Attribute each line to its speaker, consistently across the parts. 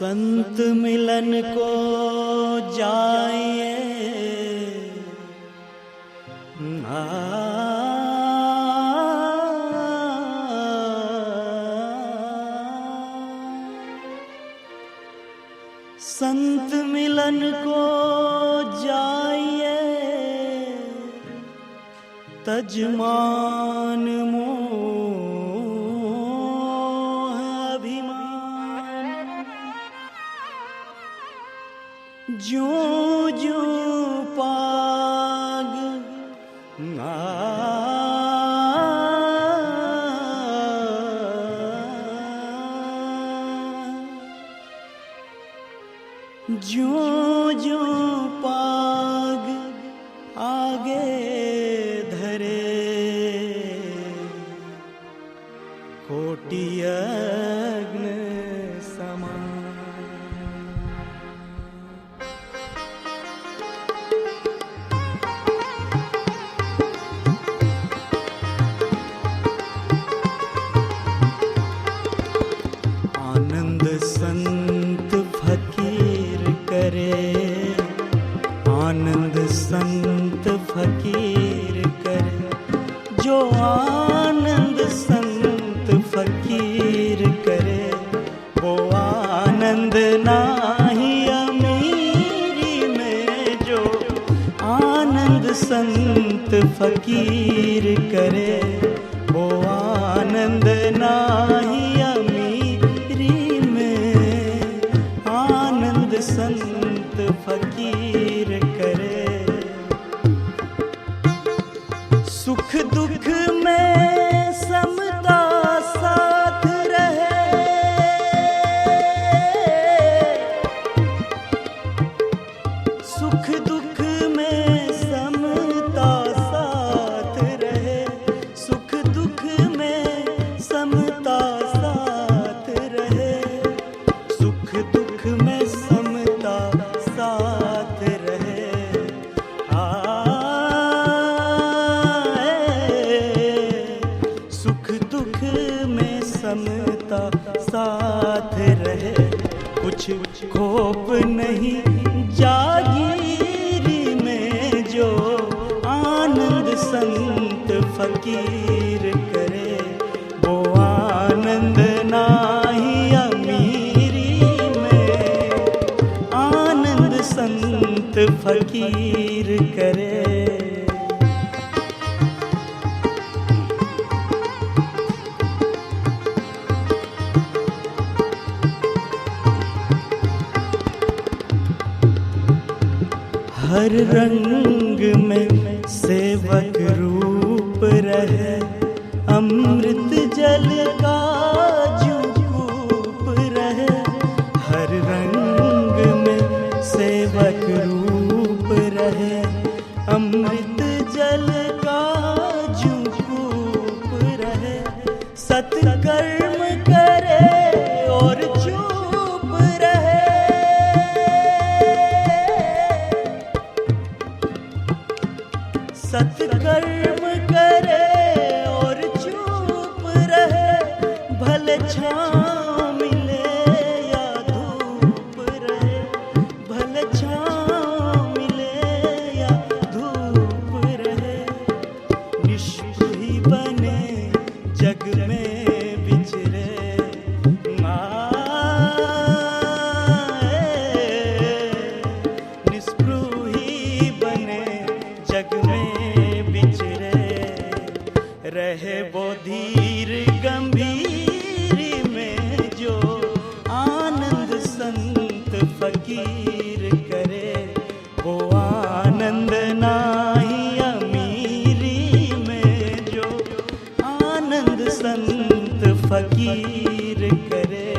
Speaker 1: संत मिलन को जाइए संत मिलन को जाइए तजमान मोह अभिमान ज्यों ज्यों पाग ज्यों ज्यों पाग आगे धरे कोटि अग्नि समान। आनंद संत फकीर करे, आनंद संत फकीर करे, जो आनंद संत फकीर करे वो आनंद नाही अमीरी में। जो आनंद संत फकीर करे वो आनंद नाही अमीरी में। आनंद संत फकीर करे सुख दुख में समता साथ रहे। सुख दुख में समता साथ रहे, सुख दुख में समता साथ रहे, सुख दुख में समता साथ रहे। सुख दुख में समता साथ रहे, कुछ खोप नहीं जागीरी में। जो आनंद संत फकीर करे वो आनंद नाही अमीरी में। आनंद संत फकीर करे। हर रंग में सेवक रूप रहे, अमृत जल का जूकूप रहे। हर रंग में सेवक रूप रहे, अमृत जल का जूकूप रहे। सत्कर्म करे और चुप रहे, सत्कर्म करे और चुप रहे। भले छाँव मिले या धूप रहे, भले छाँव मिले या धूप रहे। निष्पृही बने जग में विचरे, निष्पृही बने जग में रहे वो धीर गंभीरी में। जो आनंद संत फकीर करे वो आनंद नाही अमीरी में। जो आनंद संत फकीर करे।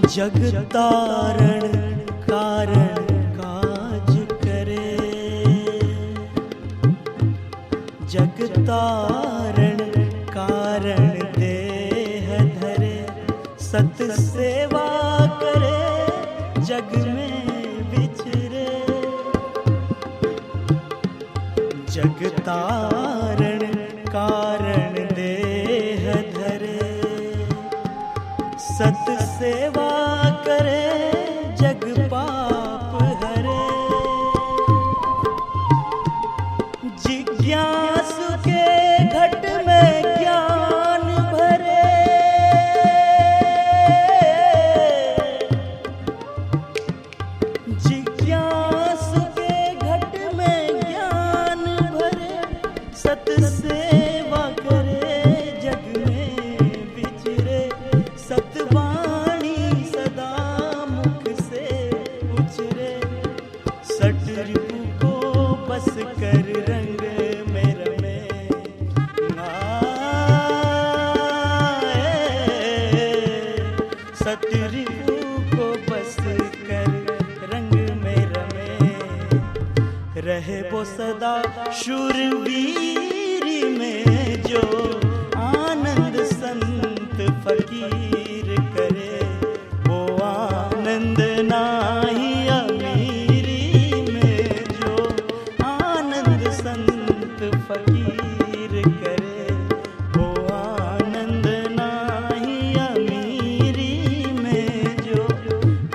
Speaker 1: जग तारण कारण काज करे, जग तारण कारण देह धरे, सत सेवा करे जग में विचरे। जग तारण कारण देह धरे, सत सेवा करे जग पाप हरे। जिज्ञासु के घट में ज्ञान भरे, जिज्ञासु के घट में ज्ञान भरे, सत सेवा करे जग में विचरे। सतवाणी सदा मुख से उचरे, सट रिपु को बस कर रंग में रमे। सट रिपु को बस कर रंग में रमे, रहे वो सदा शूरवीर में जो आनंद संत फकीर करे। वो आनंद नाही अमीरी में जो आनंद संत फकीर करे। वो आनंद नाही अमीरी में जो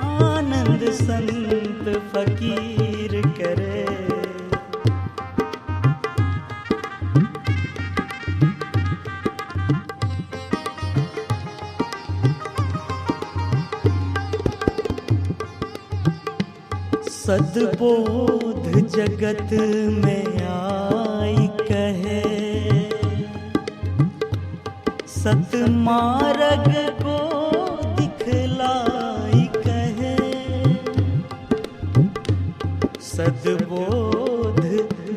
Speaker 1: आनंद संत फकीर करे। सद्बोध जगत में आई कहे, सतमार्ग को दिखलाई कहे। सद्बोध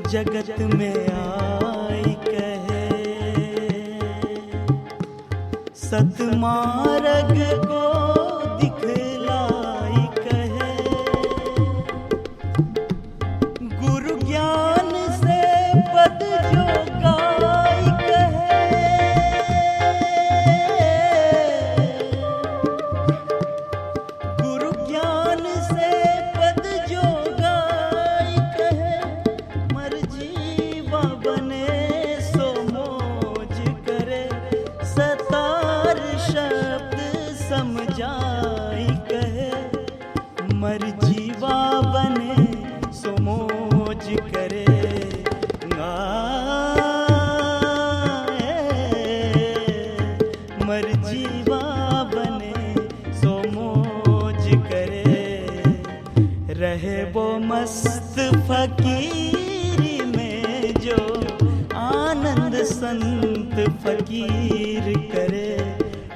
Speaker 1: जगत में आई कहे, सतमार्ग को दिखलाई कहे। गुरु ज्ञान से पद जो गाई कहे, गुरु ज्ञान से पद जो गाई कहे। मर जीवा बने सो मौज करे, सतार शब्द समझाई कहे। मर जीवा बने सो मौज करे। मर जीवा बने सो मौज करे, रहे वो मस्त फकीरी में जो आनंद संत फकीर करे।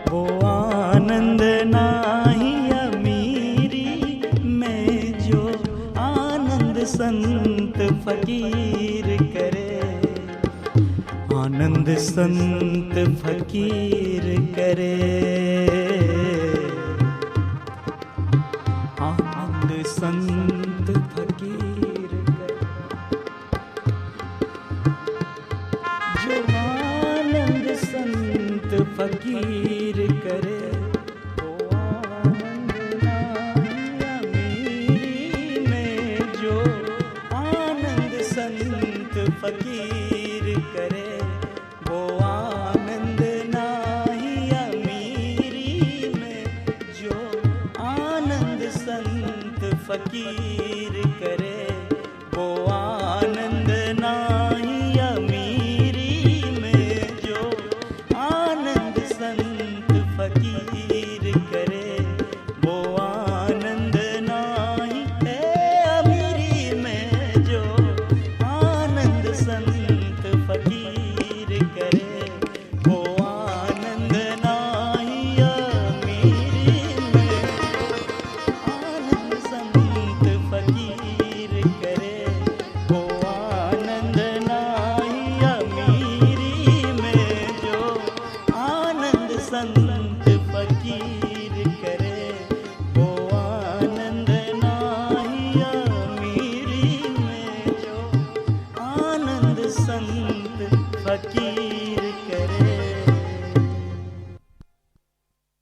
Speaker 1: वो आनंद नाही अमीरी में जो आनंद संत फकीर करे। आनंद संत फकीर करे। आनंद संत फकीर करे। जो आनंद संत फकीर करे। वो आनंद नाही अमीरी में जो आनंद संत फकीर करे। वो आनंद नाही अमीरी में जो आनंद संत फकीर करे। वो आनंद नाही अमीरी में जो आनंद संत फकीर करे। वो आनंद नाही अमीरी में जो आनंद संत फकीर करे। वो आनंद नाही अमीरी में आनंद संत फकीर करे। वो आनंद नाही अमीरी में जो आनंद संत फकीर करे। हकीकत